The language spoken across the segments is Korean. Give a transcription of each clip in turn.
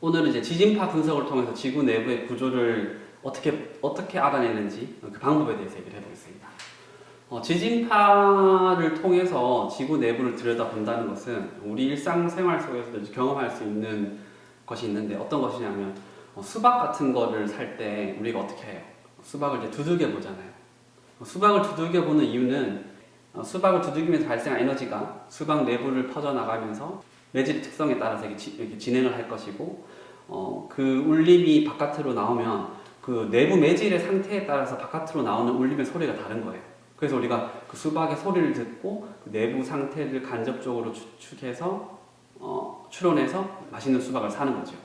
오늘은 이제 지진파 분석을 통해서 지구 내부의 구조를 어떻게 알아내는지 그 방법에 대해서 얘기를 해보겠습니다. 지진파를 통해서 지구 내부를 들여다본다는 것은 우리 일상생활 속에서도 경험할 수 있는 것이 있는데 어떤 것이냐면 수박 같은 거를 살 때 우리가 어떻게 해요? 수박을 이제 두들겨 보잖아요. 수박을 두들겨 보는 이유는 수박을 두들기면서 발생한 에너지가 수박 내부를 퍼져나가면서 매질의 특성에 따라서 이렇게 진행을 할 것이고 그 울림이 바깥으로 나오면 그 내부 매질의 상태에 따라서 바깥으로 나오는 울림의 소리가 다른 거예요. 그래서 우리가 그 수박의 소리를 듣고 그 내부 상태를 간접적으로 추측해서 추론해서 맛있는 수박을 사는 거죠.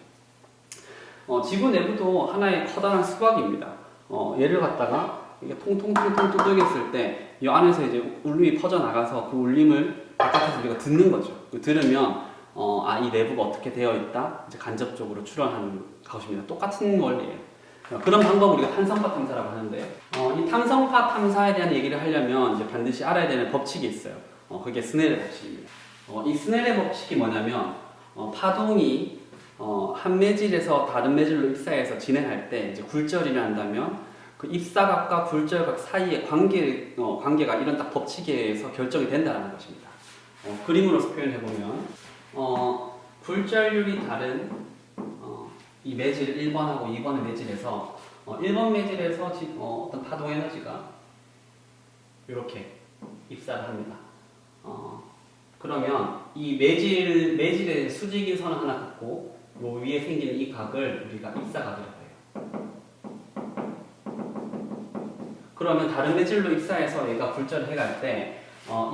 지구 내부도 하나의 커다란 수박입니다. 얘를 갖다가 이게 통통통통 두들겼을 때 이 안에서 이제 울림이 퍼져나가서 그 울림을 바깥에서 우리가 듣는 거죠. 들으면 이 내부가 어떻게 되어 있다 이제 간접적으로 추론하는 것입니다. 똑같은 원리예요. 그런 방법을 우리가 탄성파 탐사라고 하는데 이 탄성파 탐사에 대한 얘기를 하려면 이제 반드시 알아야 되는 법칙이 있어요. 그게 스넬의 법칙입니다. 이 스넬의 법칙이 뭐냐면 파동이 한 매질에서 다른 매질로 입사해서 진행할 때 이제 굴절이 난다면 그 입사각과 굴절각 사이의 관계가 이런 딱 법칙에 의해서 결정이 된다는 것입니다. 그림으로서 표현해 보면 굴절률이 다른 이 매질 1번하고 2번의 매질에서 1번 매질에서 어떤 파동 에너지가 이렇게 입사를 합니다. 그러면 이 매질의 수직인 선을 하나 긋고 요 위에 생기는 이 각을 우리가 입사각이라고 해요. 그러면 다른 매질로 입사해서 얘가 굴절을 해갈 때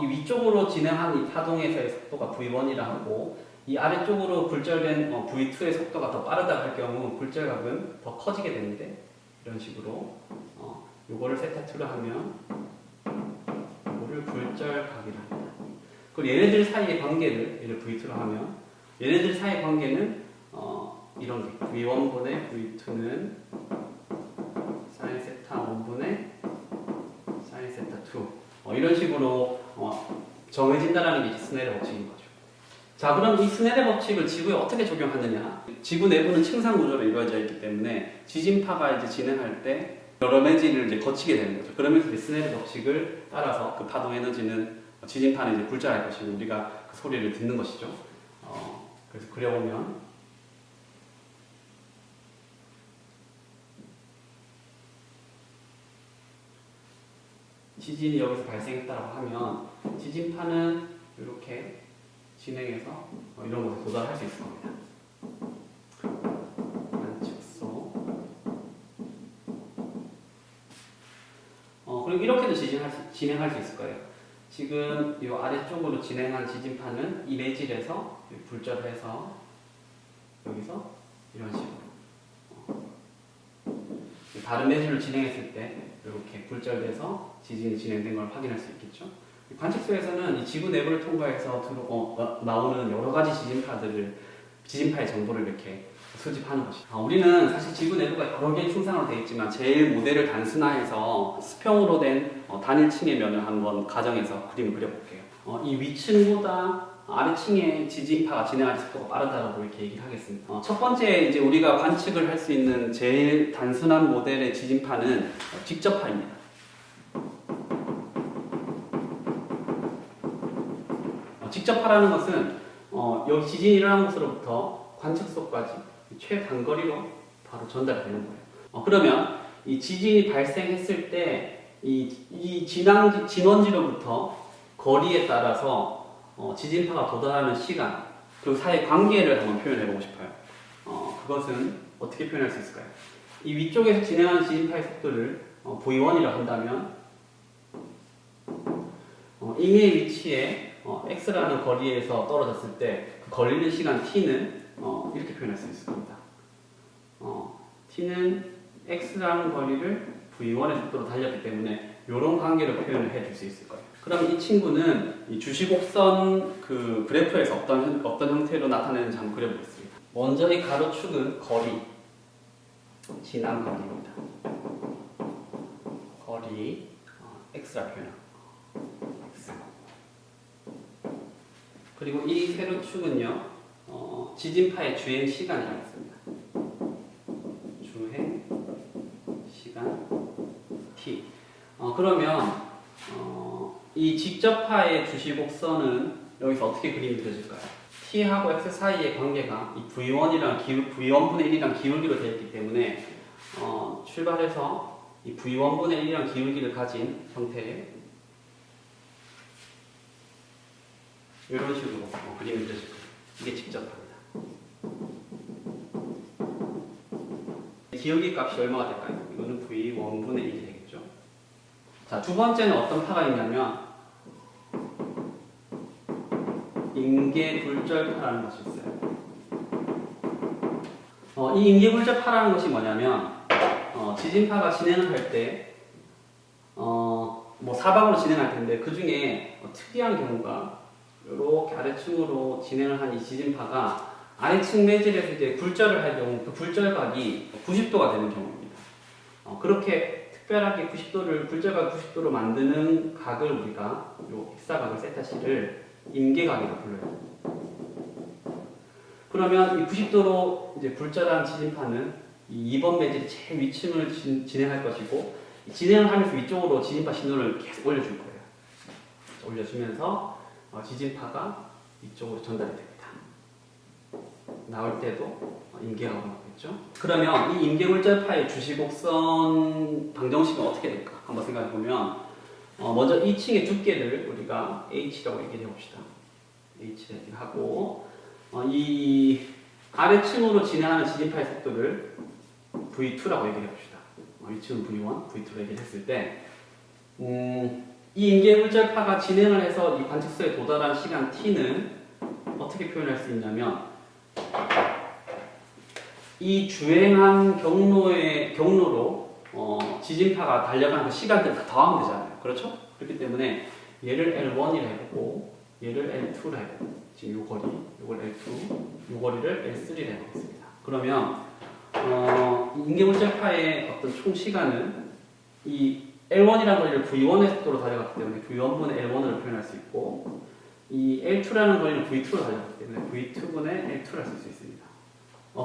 이 위쪽으로 진행한 이 파동에서의 속도가 V1이라 하고 이 아래쪽으로 굴절된 V2의 속도가 더 빠르다 할 경우 굴절각은 더 커지게 되는데 이런 식으로 요거를 세타2로 하면 요거를 굴절각이라 합니다. 그리고 얘네들 사이의 관계를 얘를 V2로 하면 얘네들 사이의 관계는 이런 게 V1분의 V2는 사인 세타 1분의 사인 세타 2 이런 식으로 정해진다라는 게 스넬의 법칙인 거죠. 자, 그럼 이 스넬의 법칙을 지구에 어떻게 적용하느냐? 지구 내부는 층상 구조로 이루어져 있기 때문에 지진파가 이제 진행할 때 여러 매질을 이제 거치게 되는 거죠. 그러면서 이제 스넬의 법칙을 따라서 그 파동 에너지는 지진파는 이제 굴절할 것이고 우리가 그 소리를 듣는 것이죠. 그래서 그려보면 지진이 여기서 발생했다고 하면 지진파는 이렇게 진행해서 이런 곳에 도달할 수 있을 겁니다. 관측소. 그리고 이렇게도 진행할 수 있을 거예요. 지금 이 아래쪽으로 진행한 지진파는 이 매질에서 굴절을 해서 여기서 이런 식으로 다른 매질로 진행했을 때 이렇게 굴절돼서 지진이 진행된 걸 확인할 수 있겠죠. 관측소에서는 이 지구 내부를 통과해서 나오는 여러 가지 지진파의 정보를 이렇게 수집하는 것이죠. 우리는 사실 지구 내부가 여러 개의 층상으로 되어 있지만 제일 모델을 단순화해서 수평으로 된 단일층의 면을 한번 가정해서 그림을 그려볼게요. 이 위층보다 아래층의 지진파가 진행할 속도가 빠르다고 이렇게 얘기를 하겠습니다. 첫 번째 이제 우리가 관측을 할 수 있는 제일 단순한 모델의 지진파는 직접파입니다. 직접파라는 것은 여기 지진이 일어난 곳으로부터 관측소까지 최단거리로 바로 전달되는 거예요. 그러면 이 지진이 발생했을 때 이 진원지로부터 거리에 따라서 지진파가 도달하는 시간 그리고 사이의 관계를 한번 표현해 보고 싶어요. 그것은 어떻게 표현할 수 있을까요? 이 위쪽에서 진행하는 지진파의 속도를 V1이라고 한다면 임의의 위치에 x라는 거리에서 떨어졌을 때 그 걸리는 시간 t는 이렇게 표현할 수 있을 겁니다. t는 x라는 거리를 v1의 속도로 달렸기 때문에 이런 관계로 표현을 해줄 수 있을 거예요. 그럼 이 친구는 이 주시곡선 그 그래프에서 어떤 형태로 나타내는지 한번 그려보겠습니다. 먼저 이 가로축은 거리, 지난 거리입니다. 거리, x라 표현합니다. x. 그리고 이 세로축은요, 지진파의 주행 시간이라고 했습니다. 그러면 이 직접파의 주시곡선은 여기서 어떻게 그림이 그려질까요? t하고 x 사이의 관계가 이 v1이랑 v1분의 1이랑 기울기로 되어 있기 때문에 출발해서 이 v1분의 1이랑 기울기를 가진 형태의 이런 식으로 그림이 그려질 거예요. 이게 직접파입니다. 기울기 값이 얼마가 될까요? 이거는 v1분의 1이 되겠죠. 자, 두 번째는 어떤 파가 있냐면 임계굴절파라는 것이 있어요. 이 임계굴절파라는 것이 뭐냐면 지진파가 진행을 할 때 뭐 사방으로 진행할 텐데 그 중에 특이한 경우가 이렇게 아래층으로 진행을 한 이 지진파가 아래층 매질에서 이제 굴절을 할 경우 그 굴절각이 90도가 되는 경우입니다. 그렇게 특별하게 90도를 굴절각 90도로 만드는 각을 우리가 요 X각을 세타C를 임계각이라고 불러요. 그러면 이 90도로 이제 굴절한 지진파는 이 2번 매질이 제일 위층을 진행할 것이고 진행을 하면서 위쪽으로 지진파 신호를 계속 올려줄 거예요. 올려주면서 지진파가 이쪽으로 전달이 됩니다. 나올 때도 임계각으로 나오겠죠. 그러면 이 임계굴절파의 주시곡선 방정식은 어떻게 될까? 한번 생각해 보면 먼저 2층의 두께를 우리가 h라고 얘기해 봅시다. h를 하고 이 아래층으로 진행하는 지진파의 속도를 v2라고 얘기해 봅시다. 2층은 v1, v2로 얘기했을 때 이 임계굴절파가 진행을 해서 이 관측소에 도달한 시간 t는 어떻게 표현할 수 있냐면 이 주행한 경로로 지진파가 달려가는 그 시간들을 다 더하면 되잖아요. 그렇죠? 그렇기 때문에 얘를 L1이라 해보고 얘를 L2라 해보고 지금 이 거리, 이걸 L2, 이 거리를 L3라 해보겠습니다. 그러면 임계굴절파의 어떤 총 시간은 이 L1이라는 거리를 V1의 속도로 달려갔기 때문에 V1분의 L1으로 표현할 수 있고 이 L2라는 거리는 V2로 달려갔기 때문에 V2분의 L2를 쓸 수 있습니다.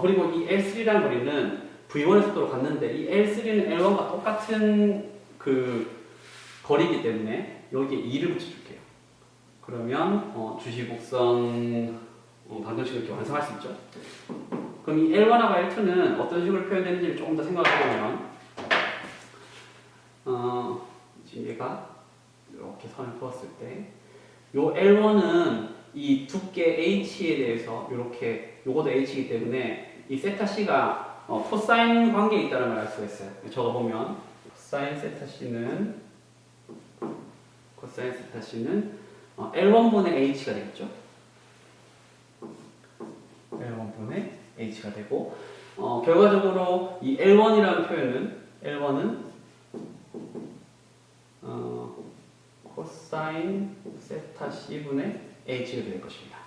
그리고 이 L3라는 거리는 V1의 속도로 갔는데 이 L3는 L1과 똑같은 그 거리이기 때문에 여기에 2를 붙여줄게요. 그러면 주시곡선 방정식을 이렇게 완성할 수 있죠. 그럼 이 L1하고 L2는 어떤 식으로 표현되는지를 조금 더 생각해보면 지금 얘가 이렇게 선을 그었을 때 요 L1은 이 두께 H에 대해서 이렇게 요것도 H이기 때문에 이 세타 C가 코사인 관계에 있다는 걸 알 수가 있어요. 적어보면 코사인 세타 C는 L1분의 H가 되겠죠. L1분의 H가 되고 결과적으로 이 L1이라는 표현은 L1은 코사인 세타 C분의 H가 될 것입니다.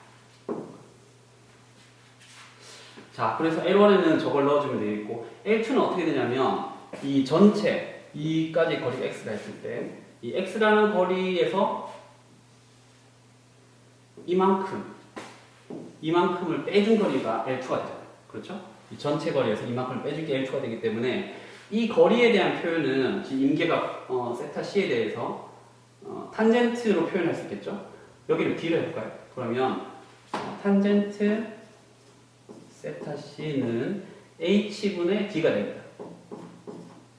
자, 그래서 L1에는 저걸 넣어주면 되겠고 L2는 어떻게 되냐면 이 전체 이까지 거리가 X가 있을 때 이 X라는 거리에서 이만큼을 빼준 거리가 L2가 되잖아요. 그렇죠? 이 전체 거리에서 이만큼을 빼준 게 L2가 되기 때문에 이 거리에 대한 표현은 임계각 세타 C에 대해서 탄젠트로 표현할 수 있겠죠? 여기를 D로 해볼까요? 그러면 탄젠트 세타 C는 H분의 D가 됩니다.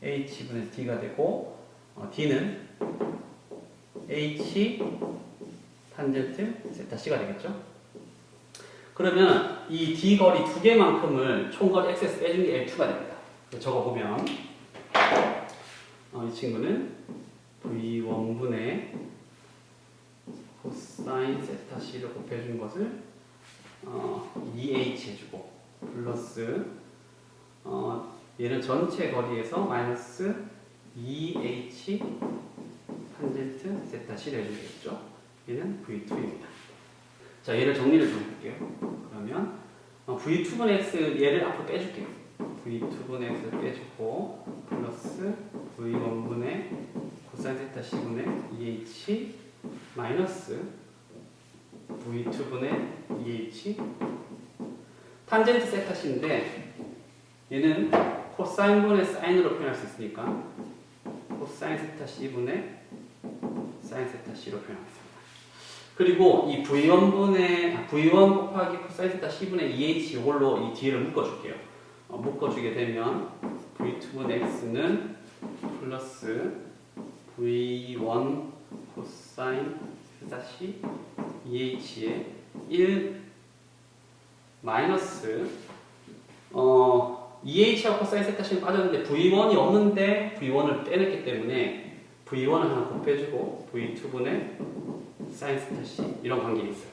H분의 D가 되고 D는 H 탄젠트 세타 C가 되겠죠? 그러면 이 D 거리 두 개만큼을 총거리 X에서 빼준 게 L2가 됩니다. 적어보면 이 친구는 V1분의 코사인 세타 C를 곱해준 것을 2H 해주고 플러스 얘는 전체 거리에서 마이너스 2H 탄젠트 세타 C를 해주겠죠. 얘는 V2입니다. 자, 얘를 정리를 좀 해볼게요. 그러면 V2분의 X 얘를 앞으로 빼줄게요. V2분의 X를 빼주고 플러스 V1분의 코사인 세타 C분의 2H 마이너스 V2분의 2H 탄젠트 세타 C인데 얘는 코사인분의 사인으로 표현할 수 있으니까 코사인 세타 C분의 사인 세타 C로 표현하겠습니다. 그리고 이 V1 곱하기 코사인 세타 C분의 2H 이걸로 이 뒤를 묶어줄게요. 묶어주게 되면 V2분의 X는 플러스 V1 코사인 세타 C 2H에 1 마이너스 2H하고 코사인 세타 C는 빠졌는데 V1이 없는데 V1을 빼냈기 때문에 V1을 하나 곱해주고 V2분의 사인 세타 C 이런 관계가 있어요.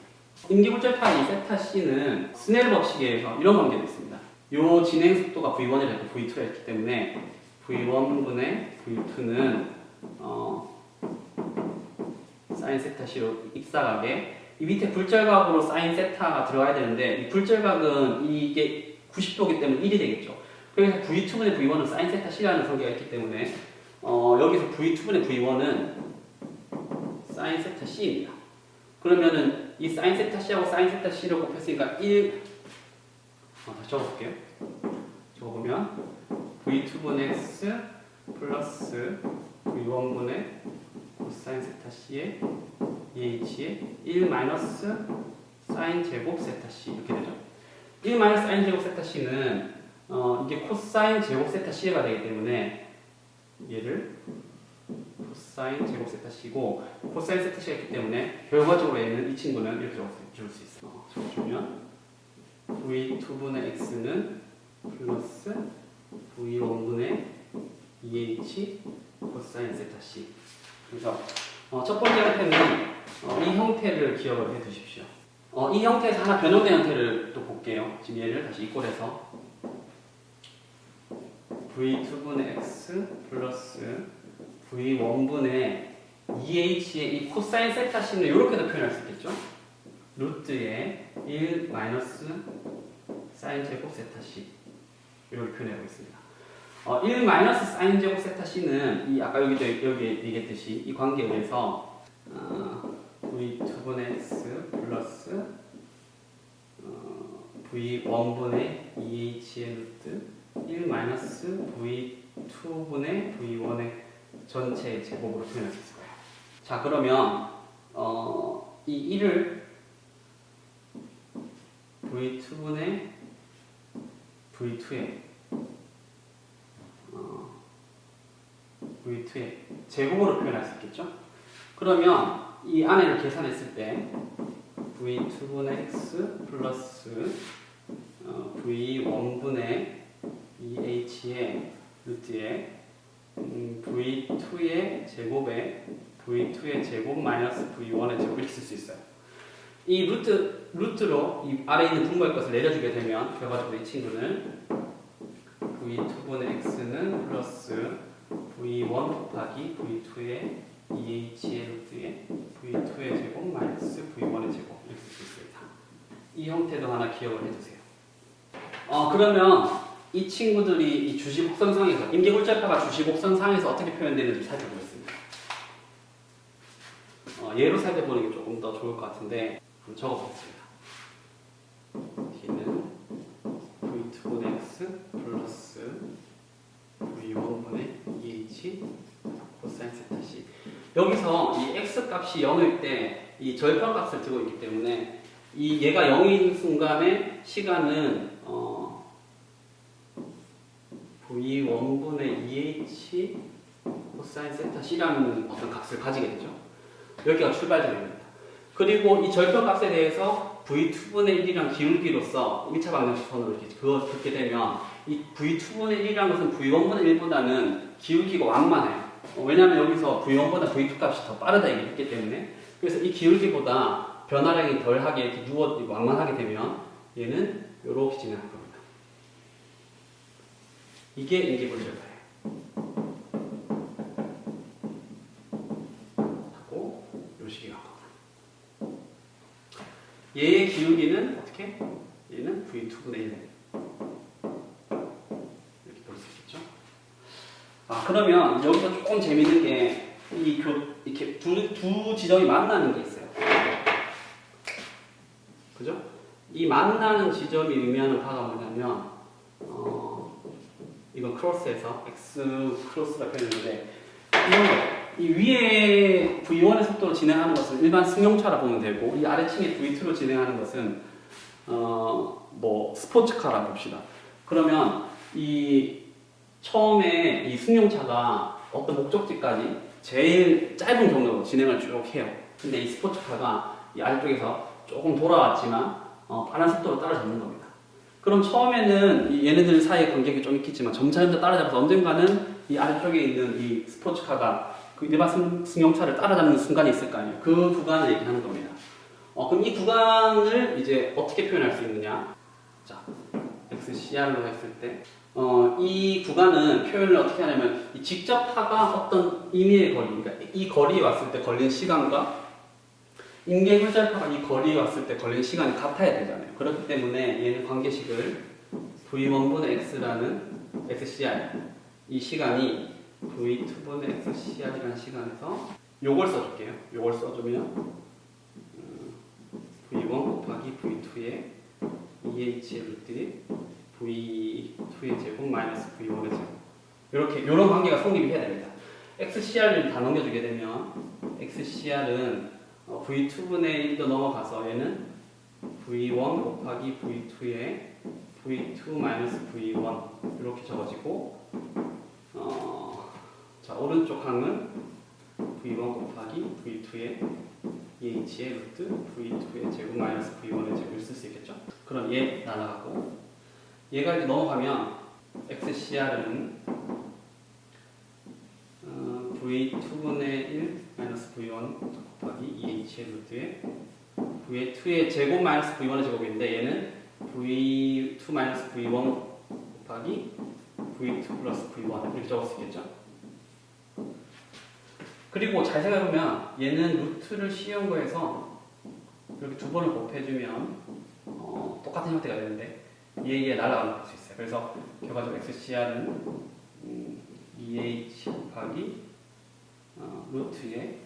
임기굴절파 이 세타 C는 스넬 법칙에 의해서 이런 관계가 있습니다. 요 진행 속도가 V1이라 했고 V2라 했기 때문에 V1분의 V2는 사인 세타 C로 입사각에 이 밑에 불절각으로 사인 세타가 들어가야 되는데 이 불절각은 이게 90도이기 때문에 1이 되겠죠. 그래서 V2분의 V1은 사인 세타 C라는 관계가 있기 때문에 여기서 V2분의 V1은 사인 세타 C입니다. 그러면은 이 사인 세타 C하고 사인 세타 C를 곱했으니까 1 다시 적어볼게요. 적으면 V2분의 X 플러스 V1분의 코사인 세타 C의 2H의 1 마이너스 사인 제곱 세타 C 이렇게 되죠. 1 마이너스 사인 제곱 세타 C는 이게 코사인 제곱 세타 C가 되기 때문에 얘를 코사인 제곱 세타 C고 코사인 세타 C가 있기 때문에 결과적으로 얘는 이 친구는 이렇게 적을 수 있어요. 적어주면 V2분의 X는 플러스 V1분의 2H 코사인 세타 C. 그래서 첫 번째 형태는 이 형태를 기억을 해 두십시오. 이 형태에서 하나 변형된 형태를 또 볼게요. 지금 얘를 다시 이꼴해서 V2분의 X 플러스 V1분의 2H의 이 코사인 세타 C는 이렇게도 표현할 수 있겠죠? 루트의 1 마이너스 사인 제곱 세타 C 이렇게 표현해 보겠습니다. 1 마이너스 사인 제곱 세타 C는 이 아까 여기 얘기했듯이 이 관계에 의해서 V2분의 X 플러스 V1분의 2H의 루트 1 마이너스 V2분의 V1의 전체 제곱으로 표현할 수 있을 거예요. 자 그러면 이 1을 V2분의 V2의 제곱으로 표현할 수 있겠죠? 그러면 이 안에를 계산했을 때 V2분의 X 플러스 V1분의 2H의 루트에 V2의 제곱에 V2의 제곱 마이너스 V1의 제곱 이렇게 쓸 수 있어요. 이 루트로 이 아래에 있는 분모의 것을 내려주게 되면 결과적으로 이 친구는 V2분의 X는 플러스 V1 곱하기 V2의 2H의 루트에 V2의 제곱 마이너스 V1의 제곱 이렇게 쓸 수 있습니다. 이 형태도 하나 기억을 해두세요. 그러면 이 친구들이 이 주시곡선상에서 임계골절파가 주시곡선상에서 어떻게 표현되는지 살펴보겠습니다. 예로 살펴보는 게 조금 더 좋을 것 같은데 한번 적어보겠습니다. T는 V2분의 X 플러스 V1분의 2H 코사인 세타 C. 여기서 이 X 값이 0일 때 이 절편 값을 두고 있기 때문에 이 얘가 0인 순간에 시간은 V1분의 2H 코사인 세타 C라는 어떤 값을 가지게 되죠. 여기가 출발점입니다. 그리고 이 절편 값에 대해서 V2분의 1이랑 기울기로서 1차 방정식선으로 이렇게 그렇게 되면 이 V2분의 1이라는 것은 V1분의 1보다는 기울기가 완만해요. 왜냐하면 여기서 V1보다 V2 값이 더 빠르다 얘기했기 때문에 그래서 이 기울기보다 변화량이 덜하게 이렇게 완만하게 되면 얘는 이렇게 진행할 겁니다. 이게 임계골절파예요. 하고 요 식이 나옵니다. 얘의 기울기는 어떻게? 얘는 V2분의 1 이렇게 볼 수 있겠죠? 그러면 여기서 조금 재밌는 게 이렇게 두 지점이 만나는 게 있어요. 그죠? 이 만나는 지점이 의미하는 바가 뭐냐면 이건 크로스에서 X 크로스라 표현했는데 이런 거. 이 위에 V1의 속도로 진행하는 것은 일반 승용차라 보면 되고, 이 아래층에 V2로 진행하는 것은 뭐 스포츠카라 봅시다. 그러면 이 처음에 이 승용차가 어떤 목적지까지 제일 짧은 경로로 진행을 쭉 해요. 근데 이 스포츠카가 이 아래쪽에서 조금 돌아왔지만 빠른 속도로 따라잡는 겁니다. 그럼 처음에는 이 얘네들 사이의 간격이 좀 있겠지만 점차 따라잡아서 언젠가는 이 아래쪽에 있는 이 스포츠카가 그 일반 승용차를 따라잡는 순간이 있을 거 아니에요. 그 구간을 얘기하는 겁니다. 그럼 이 구간을 이제 어떻게 표현할 수 있느냐? 자, XCR로 했을 때, 이 구간은 표현을 어떻게 하냐면, 이 직접파가 어떤 임의의 거리, 그러니까 이 거리에 왔을 때 걸린 시간과 임계굴절파가 이 거리에 왔을 때 걸린 시간이 같아야 되잖아요. 그렇기 때문에 얘는 관계식을 V1분의 X라는 XCR, 이 시간이 V2분의 XCR이라는 시간에서 요걸 써줄게요. 요걸 써주면 V1 곱하기 V2의 EH의 루트 V2의 제곱 마이너스 V1의 제곱, 이렇게 요런 관계가 성립이 해야 됩니다. XCR을 다 넘겨주게 되면 XCR은 V2분의 1도 넘어가서 얘는 V1 곱하기 V2의 V2 마이너스 V1 이렇게 적어지고, 자, 오른쪽 항은 V1 곱하기 V2의 EH의 루트 V2의 제곱 마이너스 V1의 제곱을 쓸 수 있겠죠? 그럼 얘 날아가고, 얘가 이제 넘어가면 XCR은 V2분의 1 마이너스 V1 곱하기 EH의 루트에 V2의 제곱 마이너스 V1의 제곱인데, 얘는 V2 마이너스 V1 곱하기 V2 플러스 V1 이렇게 적을 수 있겠죠? 그리고 잘 생각해보면 얘는 루트를 씌운 거에서 이렇게 두 번을 곱해주면 똑같은 형태가 되는데 얘 날아가는 걸 볼 수 있어요. 그래서 결과적으로 XCR은 EH 곱하기 루트의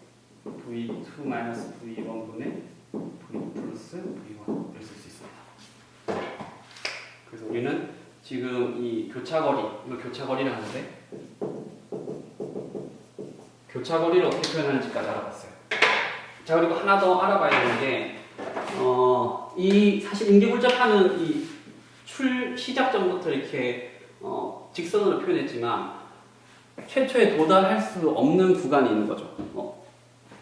V2 마이너스 V1분의 V 플러스 V1을 쓸 수 있습니다. 그래서 우리는 지금 이 교차거리, 이거 교차거리를 하는데, 교차거리를 어떻게 표현하는지까지 알아봤어요. 자, 그리고 하나 더 알아봐야 되는 게, 이 사실 임계굴절파는 이 시작점부터 이렇게 직선으로 표현했지만 최초에 도달할 수 없는 구간이 있는 거죠.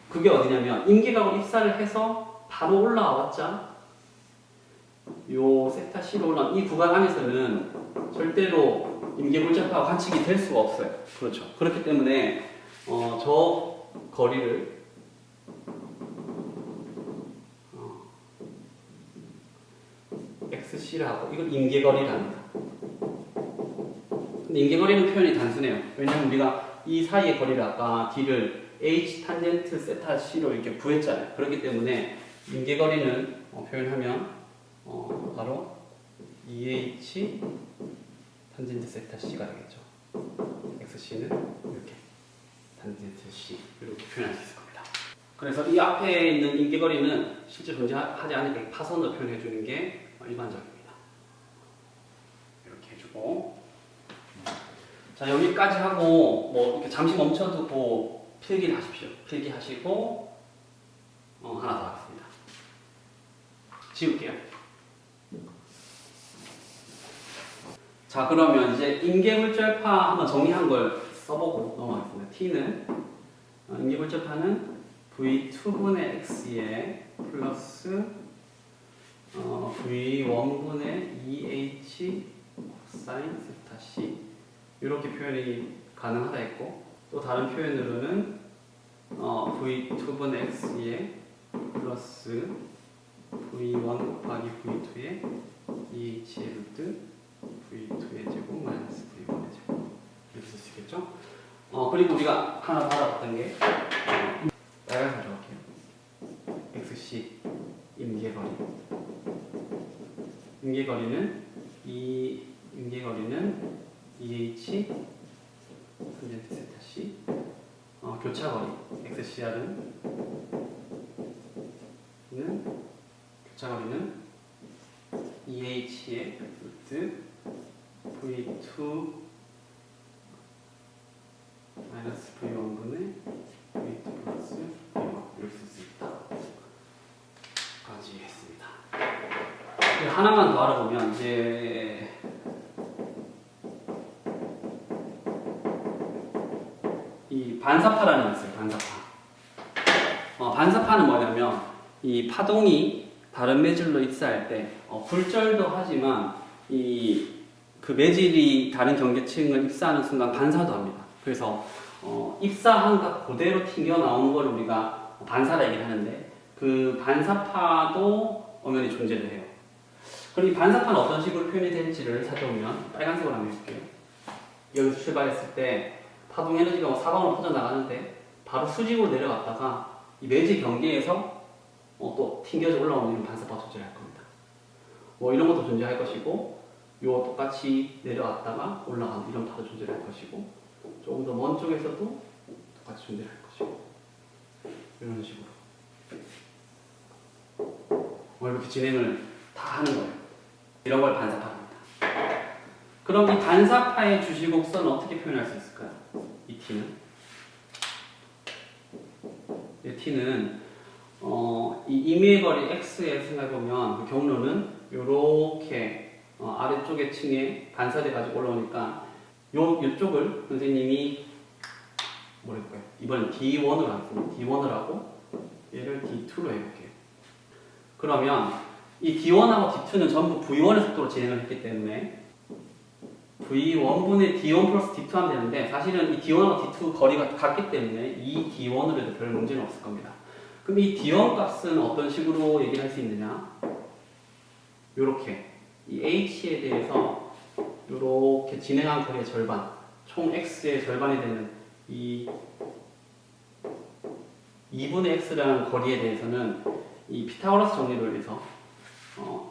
그게 어디냐면 임계각으로 입사를 해서 바로 올라왔자 요 세타 C로 올라온 이 구간 안에서는 절대로 임계굴절파가 관측이 될 수가 없어요. 그렇죠. 그렇기 때문에 저 거리를 XC를 하고 이걸 임계거리를 합니다. 근데 임계거리는 표현이 단순해요. 왜냐하면 우리가 이 사이의 거리를 아까 D를 H 탄젠트 세타 C로 이렇게 구했잖아요. 그렇기 때문에 임계거리는 표현하면 바로 EH 탄젠트 세타 C가 되겠죠. XC는 이렇게 탄젠트 C 이렇게 표현할 수 있을 겁니다. 그래서 이 앞에 있는 임계거리는 실제 존재하지 않으니까 파선으로 표현해 주는 게 일반적입니다. 이렇게 해주고, 자, 여기까지 하고 뭐 이렇게 잠시 멈춰두고 필기를 하십시오. 필기하시고 하나 더 하겠습니다. 지울게요. 자, 그러면 이제 임계굴절파 한번 정리한 걸 써보고 넘어가겠습니다. T는 임계굴절파는 V2분의 X에 플러스 V1분의 EH 코사인 세타 C 이렇게 표현이 가능하다 했고, 또 다른 표현으로는 V2분의 X에 플러스 V1 곱하기 V2의 EH의 루트 V2의 제곱 마이너스 V1의 제곱 이렇게 쓸 수 있겠죠? 그리고 우리가 하나 더 알아봤던 게 빨간색 적을게요. XC 임계거리. 임계거리는 EH 탄젠트 세타 C, 교차거리 XCR은 교차거리는 EH의 루트 V2 마이너스 V1분의 V2 플러스 V1 이렇게 쓸 수 있다 까지 했습니다. 하나만 더 알아보면 이제 이 반사파라는 게 있어요. 반사파. 반사파는 뭐냐면 이 파동이 다른 매질로 입사할 때 굴절도 하지만 그 매질이 다른 경계층을 입사하는 순간 반사도 합니다. 그래서 입사한 각 그대로 튕겨 나오는 걸 우리가 반사라 얘기를 하는데 그 반사파도 엄연히 존재를 해요. 그럼 이 반사파는 어떤 식으로 표현이 될지를 살펴보면 빨간색으로 한번 해볼게요. 여기서 출발했을 때 파동 에너지가 사방으로 퍼져나가는데 바로 수직으로 내려갔다가 이 매질 경계에서 또 튕겨져 올라오는 이런 반사파 존재할 겁니다. 이런 것도 존재할 것이고 요 똑같이 내려갔다가 올라가는 이런 파도 존재할 것이고 조금 더 먼 쪽에서도 똑같이 존재할 것이고 이런 식으로 이렇게 진행을 다 하는 거예요. 이런 걸 반사파입니다. 그럼 이 반사파의 주시곡선은 어떻게 표현할 수 있을까요? 이 t는 이 임의의 거리 x에 생각해보면 그 경로는 이렇게 아래쪽의 층에 반사돼 가지고 올라오니까 요쪽을 선생님이 뭐라 해볼까요? 이번엔 D1으로 하겠습니다. D1을 하고 얘를 D2로 해볼게요. 그러면 이 D1하고 D2는 전부 V1의 속도로 진행을 했기 때문에 V1분의 D1 플러스 D2 하면 되는데 사실은 이 D1하고 D2 거리가 같기 때문에 이 D1으로 해도 별 문제는 없을 겁니다. 그럼 이 D1 값은 어떤 식으로 얘기를 할 수 있느냐? 요렇게 이 H에 대해서 요렇게 진행한 거리의 절반, 총 X의 절반이 되는 이 2분의 X라는 거리에 대해서는 이 피타고라스 정리를 위해서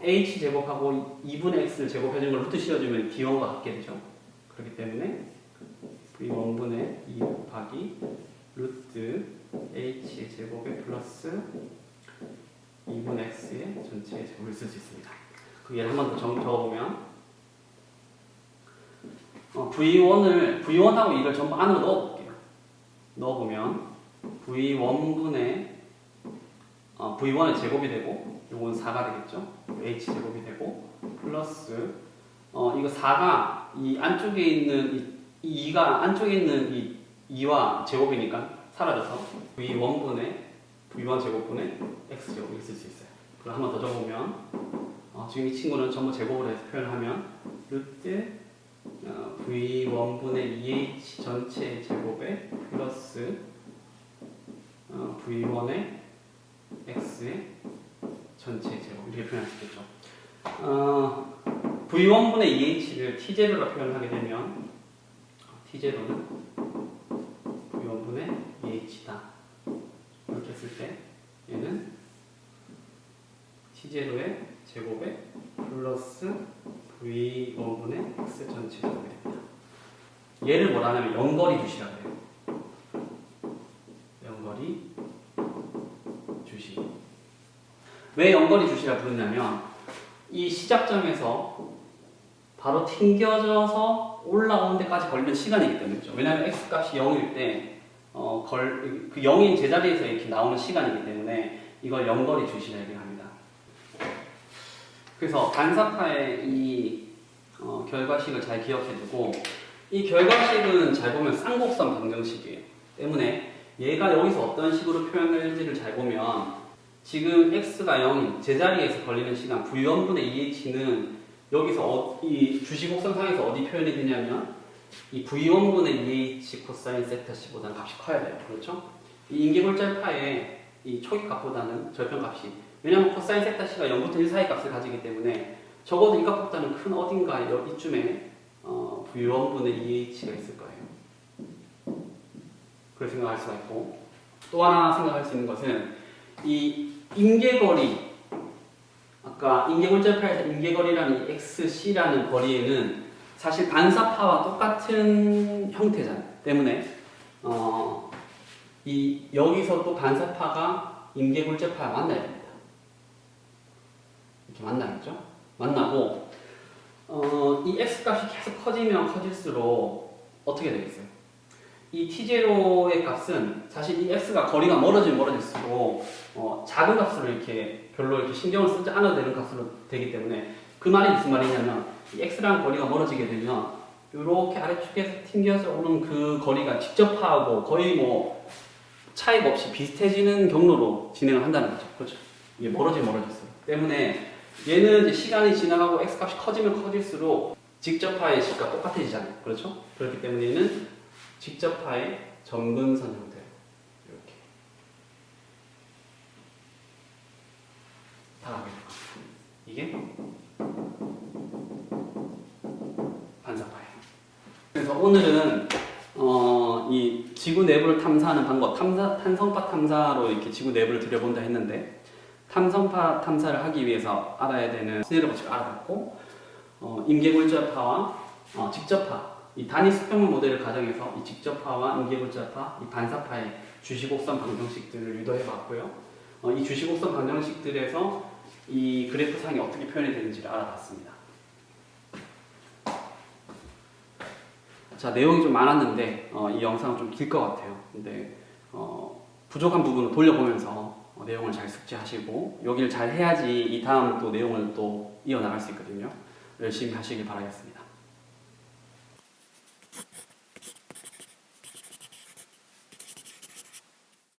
H 제곱하고 2분의 X를 제곱해준 걸 루트 씌워주면 D1과 같게 되죠. 그렇기 때문에 V1분의 2 곱하기 루트 H의 제곱에 플러스 2분의 X의 전체의 제곱을 쓸 수 있습니다. 그 예를 한 번 더 적어보면 V1하고 이걸 전부 안으로 넣어볼게요. 넣어보면 V1분의 V1의 제곱이 되고 요건 4가 되겠죠. H 제곱이 되고 플러스 이거 4가 이 안쪽에 있는 이 2가 안쪽에 있는 이 2와 제곱이니까 사라져서 V1 제곱분의 X 제곱을 쓸 수 있어요. 그걸 한 번 더 적어보면 지금 이 친구는 전부 제곱으로 해서 표현하면 루트 V1분의 2H 전체 제곱에 플러스 V1의 X의 전체 제곱 이렇게 표현할 수 있겠죠. V1분의 2H를 T0로 표현하게 되면 T0는 V1분의 2H다 이렇게 했을 때 얘는 T0의 제곱에 플러스 V1분의 X 전체 제곱이 됩니다. 얘를 뭐라 하냐면 연거리 주시라고 해요. 연거리 주시. 왜 연거리 주시라 부르냐면 이 시작점에서 바로 튕겨져서 올라오는 데까지 걸리는 시간이기 때문이죠. 왜냐하면 x 값이 0일 때 그 0인 제자리에서 이렇게 나오는 시간이기 때문에 이걸 연거리 주시라 얘기합니다. 그래서 반사파의 이 결과식을 잘 기억해두고 이 결과식은 잘 보면 쌍곡선 방정식이에요. 때문에 얘가 여기서 어떤 식으로 표현될지를 잘 보면 지금 x가 0인 제자리에서 걸리는 시간 v1분의 2h는 여기서 이 주시곡선상에서 어디 표현이 되냐면 이 v1분의 2h 코사인 세타 c보다는 값이 커야 돼요. 그렇죠? 이 인계골절파의 이 초기값보다는 절편값이 왜냐하면 코사인 세타 c가 0부터 1 사이 값을 가지기 때문에 적어도 이 값보다는 큰 어딘가 이쯤에 v1분의 2h가 있을 거예요. 그렇게 생각할 수가 있고 또 하나 생각할 수 있는 것은 이 인계거리 아까 인계골절파에서 인계거리라는 이 XC라는 거리에는 사실 반사파와 똑같은 형태잖아요. 때문에 여기서 또 반사파가 인계골절파와 만나야 됩니다. 이렇게 만나겠죠? 만나고 이 X값이 계속 커지면 커질수록 어떻게 되겠어요? 이 T0의 값은 사실 이 x가 거리가 멀어지면 멀어질수록 작은 값으로 이렇게 별로 이렇게 신경을 쓰지 않아도 되는 값으로 되기 때문에 그 말이 무슨 말이냐면 이 x랑 거리가 멀어지게 되면 이렇게 아래쪽에서 튕겨서 오는 그 거리가 직접하고 거의 뭐 차익 없이 비슷해지는 경로로 진행을 한다는 거죠. 그렇죠? 이게 멀어지면 멀어질수록. 때문에 얘는 이제 시간이 지나가고 x 값이 커지면 커질수록 직접파의 식과 똑같아지잖아요. 그렇죠? 그렇기 때문에 얘는 직접파의 점근선 형태. 이렇게. 다 가게 될 겁니다. 이게 반사파예요. 그래서 오늘은 이 지구 내부를 탐사하는 방법, 탄성파 탐사로 이렇게 지구 내부를 들여본다 했는데 탄성파 탐사를 하기 위해서 알아야 되는 스네일 법칙을 알아봤고 임계골자파와 직접파, 이 단위 수평물 모델을 가정해서 이 직접파와 임계골자파, 이 반사파의 주시곡선 방정식들을 유도해봤고요. 이 주시곡선 방정식들에서 이 그래프상이 어떻게 표현이 되는지를 알아봤습니다. 자, 내용이 좀 많았는데 이 영상은 좀 길 것 같아요. 근데 부족한 부분을 돌려보면서 내용을 잘 숙지하시고 여기를 잘 해야지 이 다음 또 내용을 또 이어나갈 수 있거든요. 열심히 하시길 바라겠습니다.